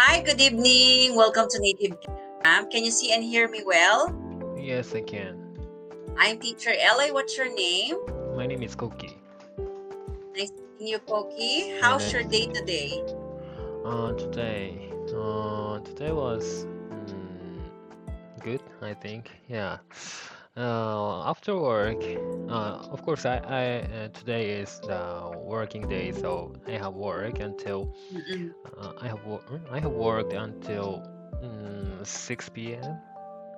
Hi, good evening. Welcome to Native Camp. Can you see and hear me well? Yes, I can. I'm Teacher Ellie. What's your name? My name is Koki. Nice meeting you, Koki. Yeah, How's nice your to day meet you. today? Today was good, I think. Yeah. After work, of course, today is the working day, so I have work until Mm-mm. I have worked until 6 p.m.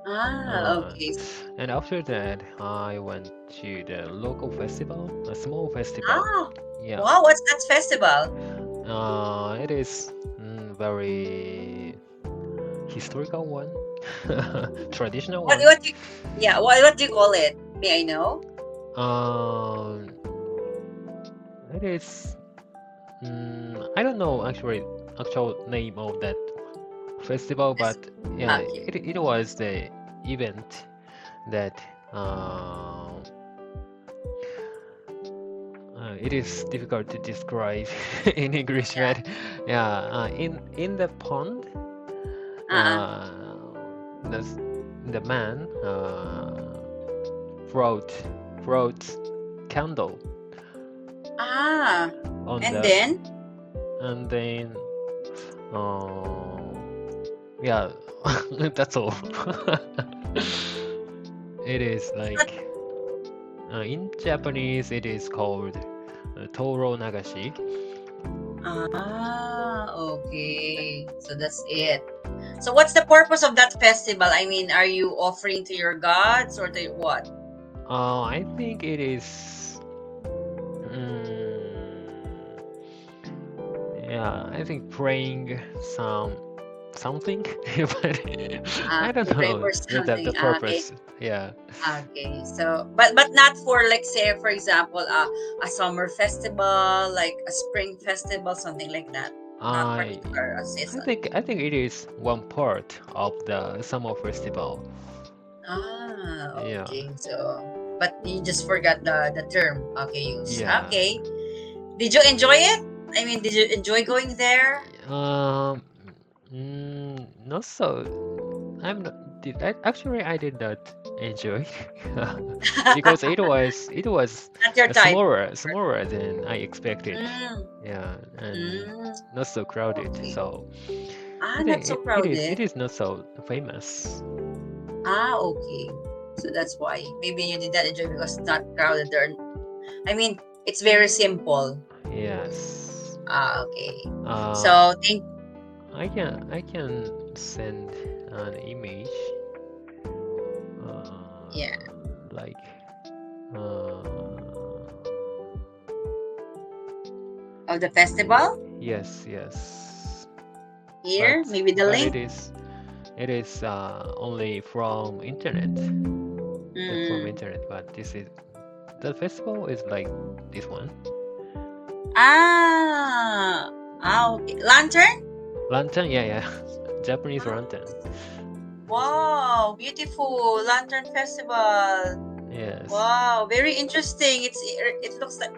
Uh, Okay. and after that, I went to the local festival, a small festival. Ah, Yeah. wow, what's that festival? It is very historical one, traditional What one. what do you, yeah, what do you call it? May I know? Um, it is. I don't know actual name of that festival, This but yeah, okay. it was the event that uh, it is difficult to describe in English, Yeah. but yeah, in the pond, Uh-uh. uh, the the man brought brought candle Ah, on and the then and then uh, yeah, that's all. It is it's not like in Japanese it is called Toro Nagashi. okay. So that's it. So what's the purpose of that festival? I mean, are you offering to your gods or to what? I think it is. Mm, yeah, I think praying something, but I don't You pray know for the something. Okay. purpose. Yeah. Okay. So, but not for like say for example, a summer festival, like a spring festival, something like that. Not I particular a season. I think it is one part of the summer festival. Yeah. Okay. So, but you just forgot the term. Okay, use. Yeah. Okay. Did you enjoy it? I mean, did you enjoy going there? Um. Not so. I'm not. I did not enjoy because it was Not your type. smaller than I expected. Mm, Yeah, and mm, not so crowded. okay. So I Not think so it crowded. is not so famous. Okay. So that's why. Maybe you did not enjoy because it's not crowded there. I mean, it's very simple. Yes. Okay. Uh, So think I can send an image. yeah. Like uh, Of the festival yes. But here, maybe the but link. it is only from internet. From Mm. internet. But this is the festival is like this one. Ah. Okay. Lantern? Lantern, yeah. Japanese Ah, lantern. wow, beautiful Lantern Festival. Yes. Wow, very interesting. It looks like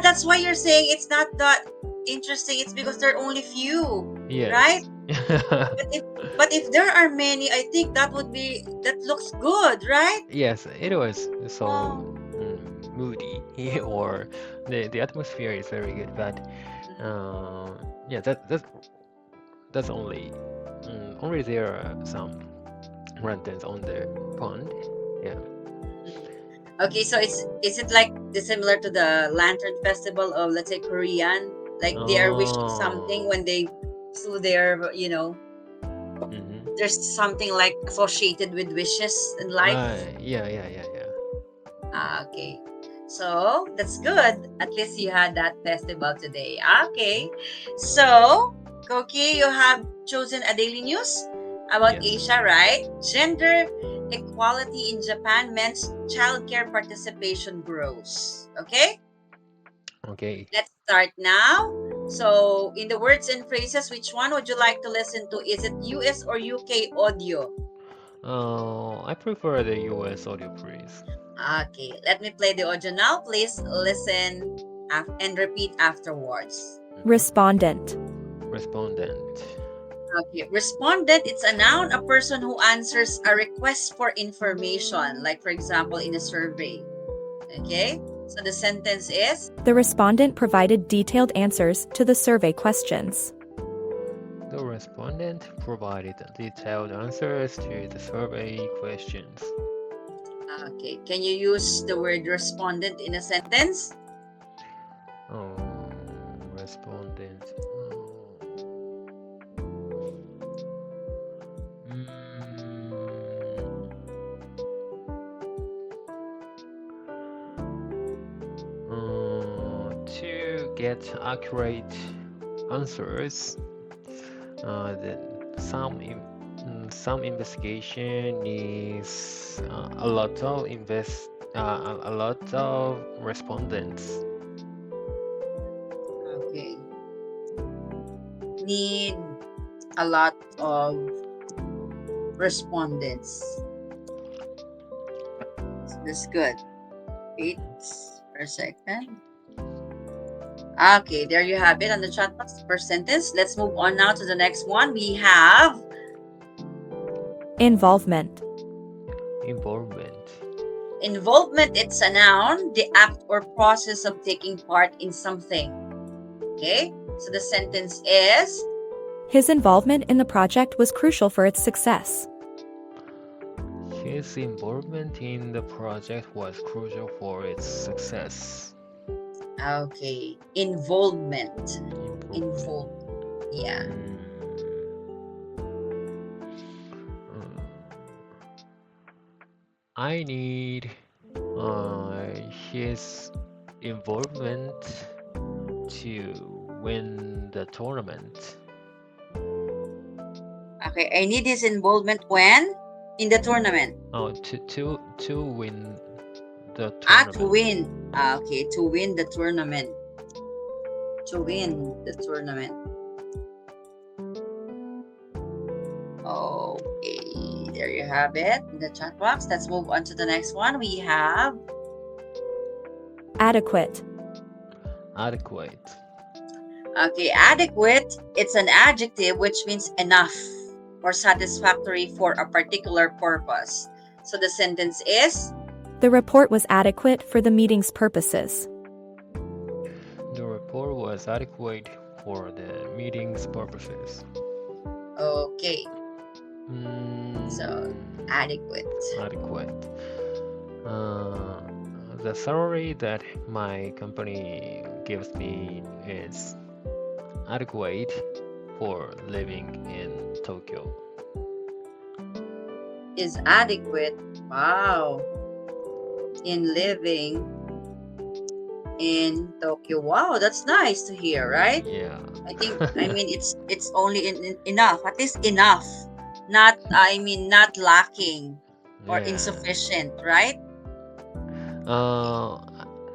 that's why you're saying it's not that interesting. It's because there are only few, right? Yes. But if but if there are many, I think that looks good, right? Yes, it was so Wow. moody or the atmosphere is very good, but uh, yeah, that's only there are some lanterns on the pond. Yeah. Okay, so is it like similar to the Lantern Festival of let's say Korean? Like they are wishing something Oh. when they flew there, Mm-hmm. there's something like associated with wishes in life. Yeah. Okay. So that's good. At least you had that festival today. Okay. So, Koki, you have chosen a daily news about Yes. Asia, right? Gender equality in Japan means childcare participation grows. Okay? Okay. Let's start now. So, in the words and phrases, which one would you like to listen to? Is it US or UK audio? I prefer the US audio, please. Okay, let me play the audio now. Please listen and repeat afterwards. Mm-hmm. Respondent. Respondent. Okay, respondent, it's a noun, a person who answers a request for information, like for example, in a survey. Okay, so the sentence is, The respondent provided detailed answers to the survey questions. The respondent provided detailed answers to the survey questions. okay, can you use the word respondent in a sentence? Respondent. To get accurate answers, then some investigation needs a lot of respondents. Okay. Need a lot of respondents. So that's good. Wait for a second. Okay, there you have it on the chat box per sentence. Let's move on now to the next one. We have Involvement. involvement. It's a noun, the act or process of taking part in something. Okay, so the sentence is, His involvement in the project was crucial for its success. His involvement in the project was crucial for its success. okay, involvement. Yeah. I need his involvement to win the tournament. Okay, I need his involvement when? In the tournament. To win the tournament. To win. Okay, to win the tournament. To win the tournament. Okay, there you have it in the chat box. Let's move on to the next one. We have Adequate. okay, adequate. It's an adjective which means enough or satisfactory for a particular purpose. So the sentence is, The report was adequate for the meeting's purposes. The report was adequate for the meeting's purposes. okay. So adequate. The salary that my company gives me is adequate for living in Tokyo. Is adequate. Wow. In living in Tokyo. Wow, that's nice to hear, right? Yeah. I think it's only enough. At least enough. Not not lacking or Yeah. insufficient, right?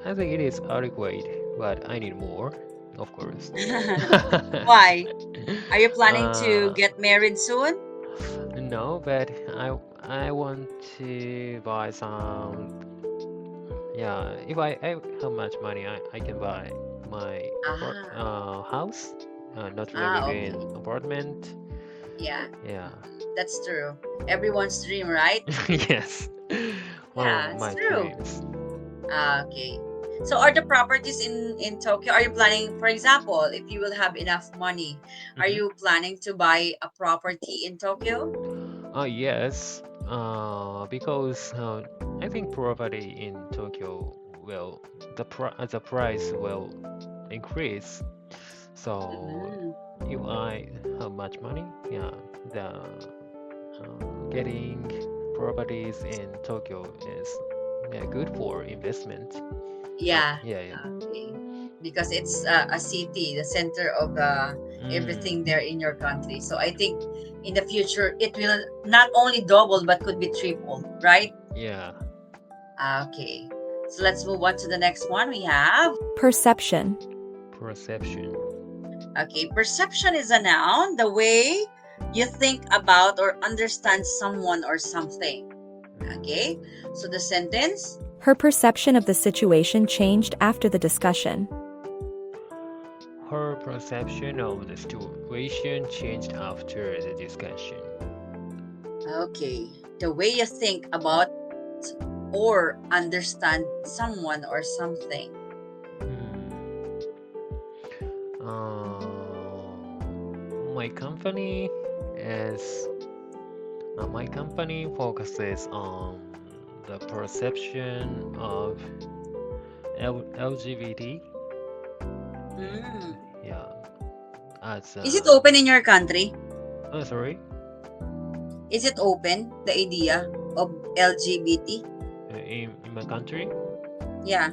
I think it is adequate, but I need more, of course. Why? Are you planning to get married soon? No, but I want to buy some. Yeah, if I have much money, I can buy my house. Not living in apartment. Yeah, Yeah. that's true. Everyone's dream, right? Yes. One Yeah, of it's my true. dreams. Okay. So are the properties in Tokyo, are you planning, for example, if you will have enough money, are you planning to buy a property in Tokyo? Yes. Because I think property in Tokyo will the price will increase. So if I have much money, yeah, the getting properties in Tokyo is good for investment. Yeah. Yeah. Okay. Because it's a city, the center of everything there in your country. So I think in the future it will not only double but could be triple, right? Yeah. Okay. So let's move on to the next one. We have Perception. okay, perception is a noun, the way you think about or understand someone or something. Okay, so the sentence, Her perception of the situation changed after the discussion. her perception of the situation changed after the discussion. Okay. The way you think about or understand someone or something. My company is my company focuses on the perception of LGBT. Mm. Yeah, as Is it open in your country? sorry, Is it open, the idea of LGBT? in my country. Yeah.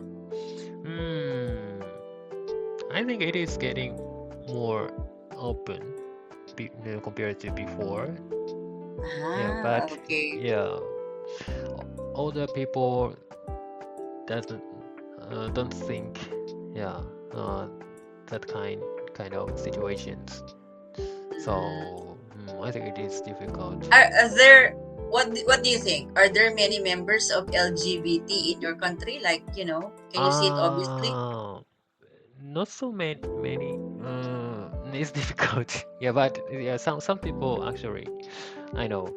I think it is getting more open compared to before. Yeah, but Okay. yeah, older people doesn't don't think yeah that kind of situations. So I think it is difficult. Are there what do you think? Are there many members of LGBT in your country? Like, can you see it obviously? Not so many. It's difficult. Yeah, but yeah, some people actually I know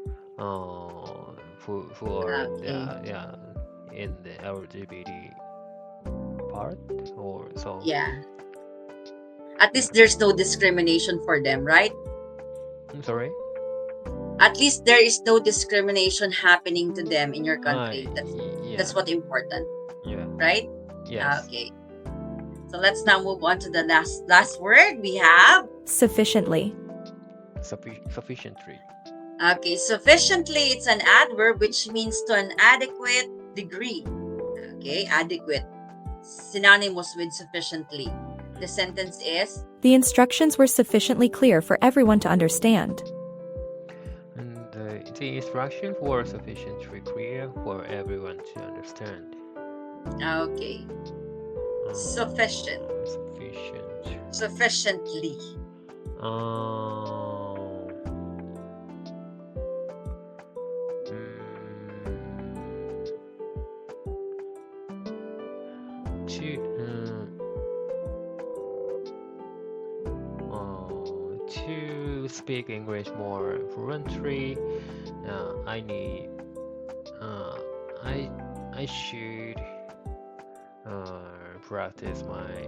who are Okay. yeah in the LGBT part or so. Yeah. At Yeah. least there's no discrimination for them, right? I'm sorry. At least there is no discrimination happening to them in your country. Yeah. That's what important, Yeah. right? Yes. Okay. So let's now move on to the last word we have. Sufficiently. Sufficiently. Okay, sufficiently, it's an adverb which means to an adequate degree. Okay, adequate. Synonymous with sufficiently. The sentence is, The instructions were sufficiently clear for everyone to understand. And the instructions were sufficiently clear for everyone to understand. okay, sufficient. Sufficient. Sufficiently. To speak English more fluently, I need I should practice my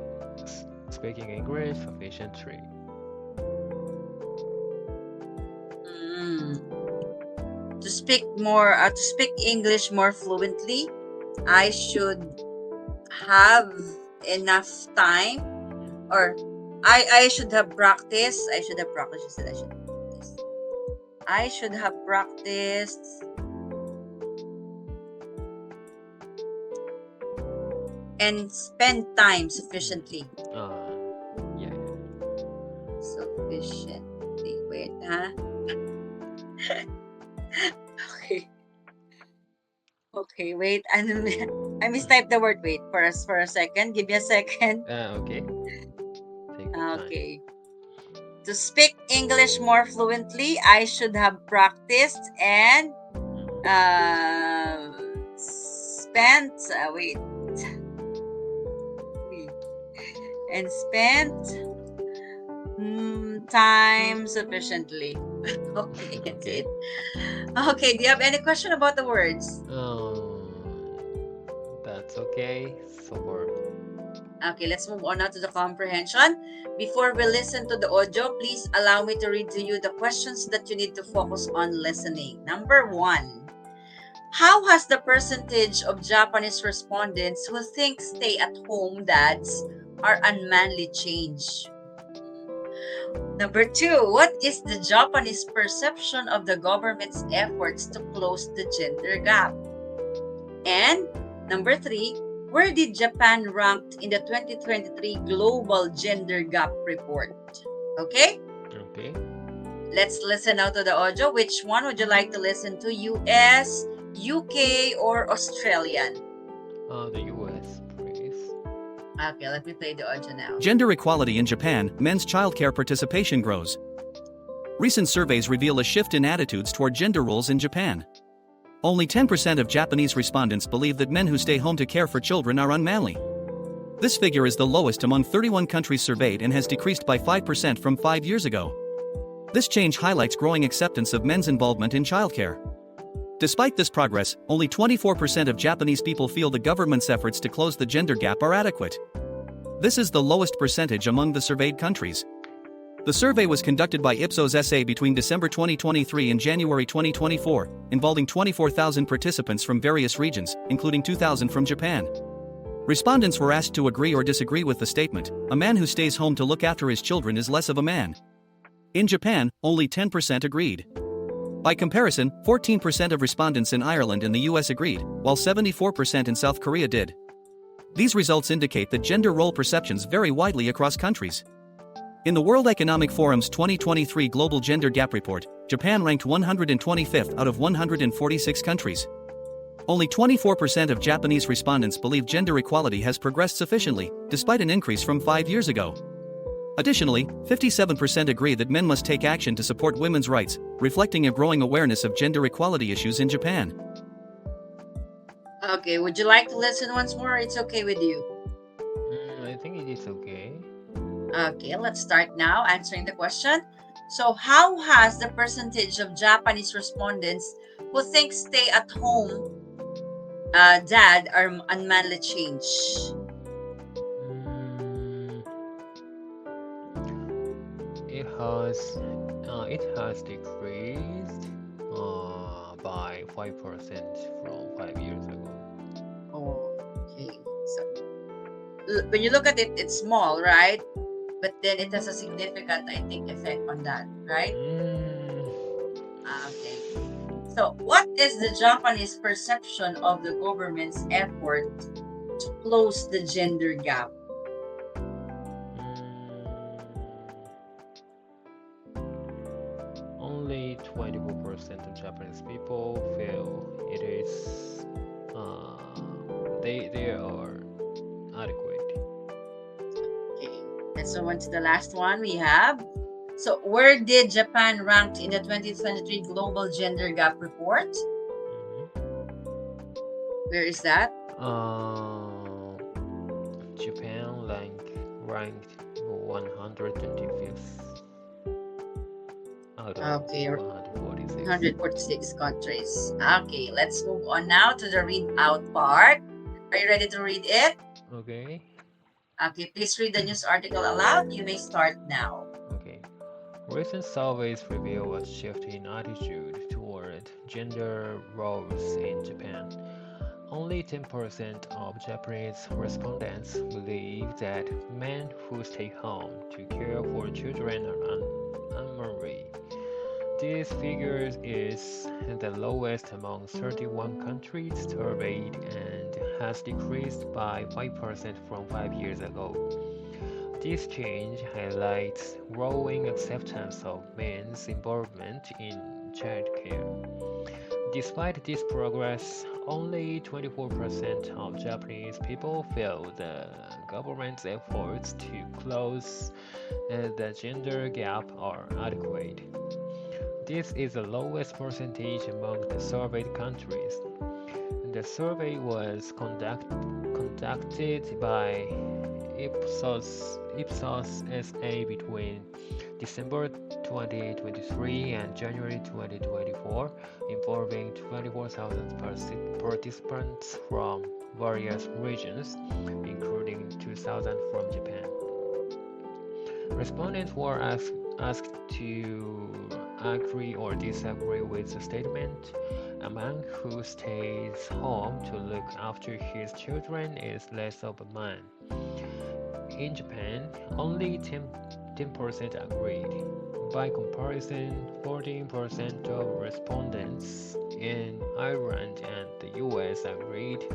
speaking English sufficiently. To speak English more fluently, I should have enough time, or I should have practiced. I should have practiced. I should have practiced and spend time sufficiently. Yeah. Sufficiently. Wait, huh? Okay. Okay, wait. I mistyped the word. Wait for us for a second. Give me a second. Okay. Take your time. Okay. To speak English more fluently, I should have practiced and spent and spent time sufficiently. Okay, that's Okay. it. Okay, do you have any question about the words? That's okay. So Okay, let's move on now to the comprehension. Before we listen to the audio, please allow me to read to you the questions that you need to focus on listening. Number 1. How has the percentage of Japanese respondents who think stay-at-home dads are unmanly changed? Number 2. What is the Japanese perception of the government's efforts to close the gender gap? And number 3. Where did Japan rank in the 2023 Global Gender Gap Report? Okay? Okay. Let's listen now to the audio. Which one would you like to listen to? US, UK, or Australian? The US, please. Okay, let me play the audio now. Gender equality in Japan, men's childcare participation grows. Recent surveys reveal a shift in attitudes toward gender roles in Japan. Only 10% of Japanese respondents believe that men who stay home to care for children are unmanly. This figure is the lowest among 31 countries surveyed and has decreased by 5% from 5 years ago. This change highlights growing acceptance of men's involvement in childcare. Despite this progress, only 24% of Japanese people feel the government's efforts to close the gender gap are adequate. This is the lowest percentage among the surveyed countries. The survey was conducted by Ipsos SA between December 2023 and January 2024, involving 24,000 participants from various regions, including 2,000 from Japan. Respondents were asked to agree or disagree with the statement, "A man who stays home to look after his children is less of a man." In Japan, only 10% agreed. By comparison, 14% of respondents in Ireland and the US agreed, while 74% in South Korea did. These results indicate that gender role perceptions vary widely across countries. In the World Economic Forum's 2023 Global Gender Gap Report, Japan ranked 125th out of 146 countries. Only 24% of Japanese respondents believe gender equality has progressed sufficiently, despite an increase from 5 years ago. Additionally, 57% agree that men must take action to support women's rights, reflecting a growing awareness of gender equality issues in Japan. Okay, would you like to listen once more? It's okay with you. I think it is okay. Okay, let's start now answering the question. So, how has the percentage of Japanese respondents who think stay at home dad are unmanly changed? It has decreased by 5% from 5 years ago. Okay, so when you look at it, it's small, right? But then it has a significant, I think, effect on that, right? Okay. So, what is the Japanese perception of the government's effort to close the gender gap? Only 24% of Japanese people feel it is they are adequate. Okay, let's move on to the last one we have. So, where did Japan rank in the 2023 Global Gender Gap Report? Where is that? Japan ranked 125th out of Okay, 146. 146 countries. Okay, let's move on now to the read out part. Are you ready to read it? Okay. Okay, please read the news article aloud. You may start now. Okay. Recent surveys reveal a shift in attitude toward gender roles in Japan. Only 10% of Japanese respondents believe that men who stay home to care for children are unmarried. This figure is the lowest among 31 countries surveyed and has decreased by 5% from 5 years ago. This change highlights growing acceptance of men's involvement in childcare. Despite this progress, only 24% of Japanese people feel the government's efforts to close the gender gap are adequate. This is the lowest percentage among the surveyed countries. The survey was conducted by Ipsos SA between December 2023 and January 2024, involving 24,000 participants from various regions, including 2,000 from Japan. Respondents were asked to agree or disagree with the statement, "A man who stays home to look after his children is less of a man." In Japan, only 10% agreed. By comparison, 14% of respondents in Ireland and the US agreed,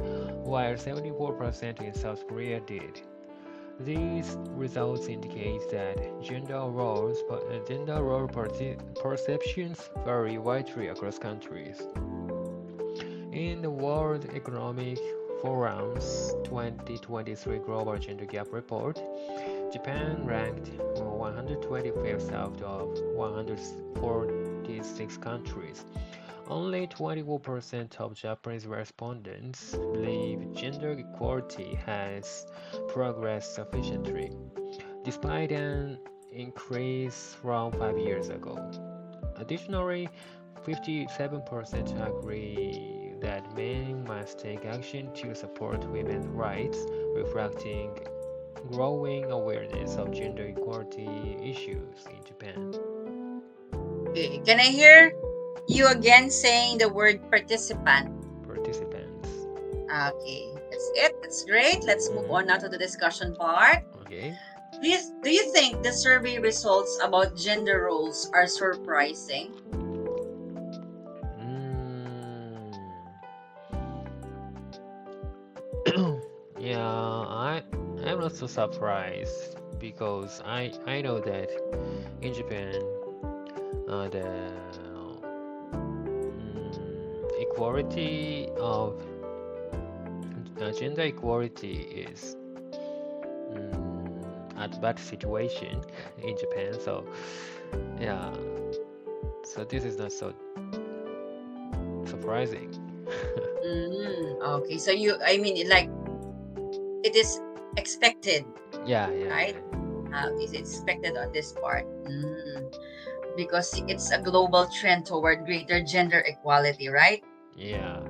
while 74% in South Korea did. These results indicate that gender role perceptions vary widely across countries. In the World Economic Forum's 2023 Global Gender Gap Report, Japan ranked 125th out of 146 countries. Only 24% of Japanese respondents believe gender equality has progressed sufficiently, despite an increase from 5 years ago. Additionally, 57% agree that men must take action to support women's rights, reflecting growing awareness of gender equality issues in Japan. Okay. Can I hear you again saying the word participant? Participants. Okay, that's it. That's great. Let's move Mhm. on now to the discussion part. Okay. Do you think the survey results about gender roles are surprising? Yeah, I'm not so surprised because I know that in Japan the equality of gender equality is at bad situation in Japan. So yeah, so this is not so surprising. Okay, so I mean, like, it is expected, Yeah, right? Is expected on this part. Because it's a global trend toward greater gender equality, right? yeah.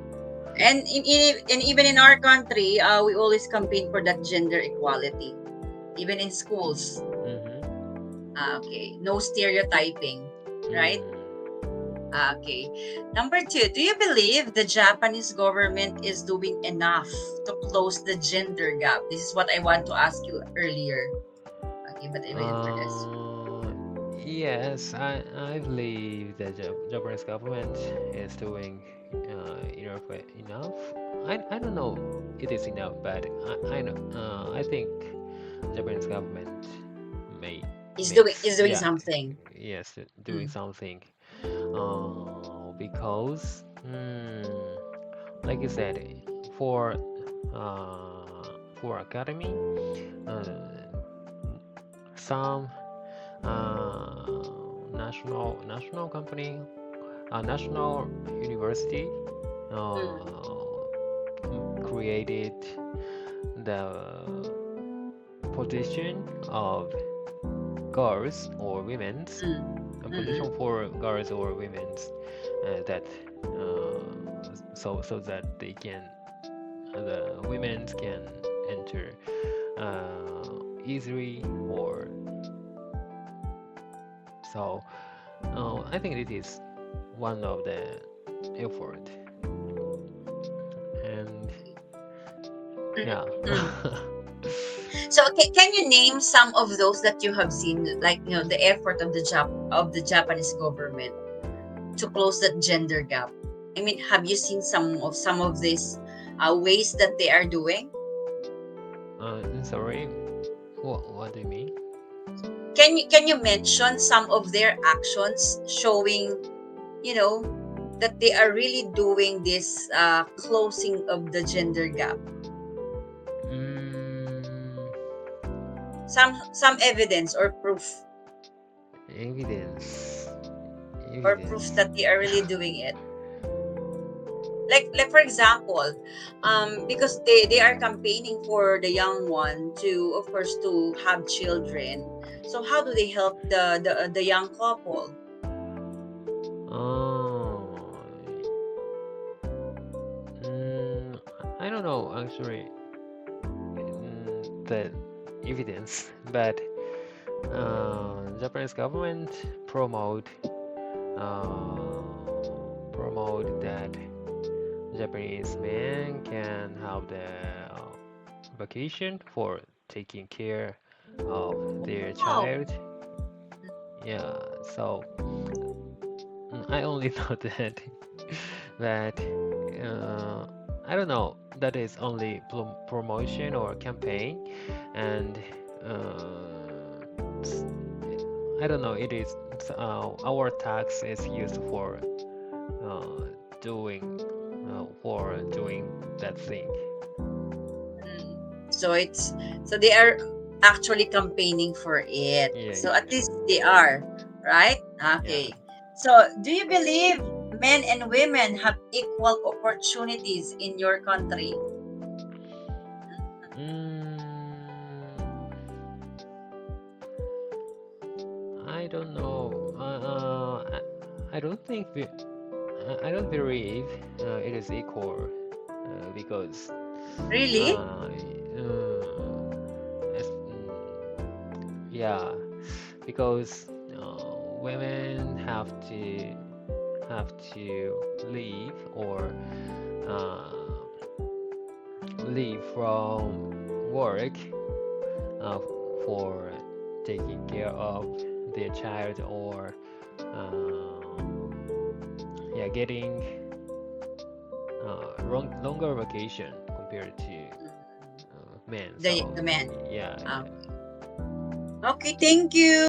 And even in our country, we always campaign for that gender equality, even in schools. Okay, no stereotyping, right? Okay. Number 2, do you believe the Japanese government is doing enough to close the gender gap? This is what I want to ask you earlier. Okay, but I waited for this. Yes, I believe the Japanese government is doing enough. I don't know it is enough, but I know I think Japanese government may Is makes doing something. yes doing something because like you said for academy some national company national university created the position of girls or women's position for girls or women's that so that they can the women can enter easily or so I think it is one of the effort and yeah. So can you name some of those that you have seen, like, the effort of the Japanese government to close that gender gap? I mean, have you seen some of these ways that they are doing? Sorry, what do you mean? Can you mention some of their actions showing, that they are really doing this closing of the gender gap? Some evidence or proof Evidence. or proof that they are really doing it. Like for example, because they are campaigning for the young one to, of course, to have children. So how do they help the young couple? I don't know actually the evidence, but Japanese government promote that Japanese men can have the vacation for taking care of their child. Yeah, so I only know that that I don't know that is only promotion or campaign and I don't know it is our tax is used for doing that thing. So they are actually campaigning for it. Yeah, So yeah, at least they are, right? Okay. yeah. So do you believe men and women have equal opportunities in your country? I don't know. I don't think I don't believe it is equal because Really? yeah, because women have to leave or leave from work for taking care of their child or getting longer vacation compared to men. The So men. yeah. Okay, thank you.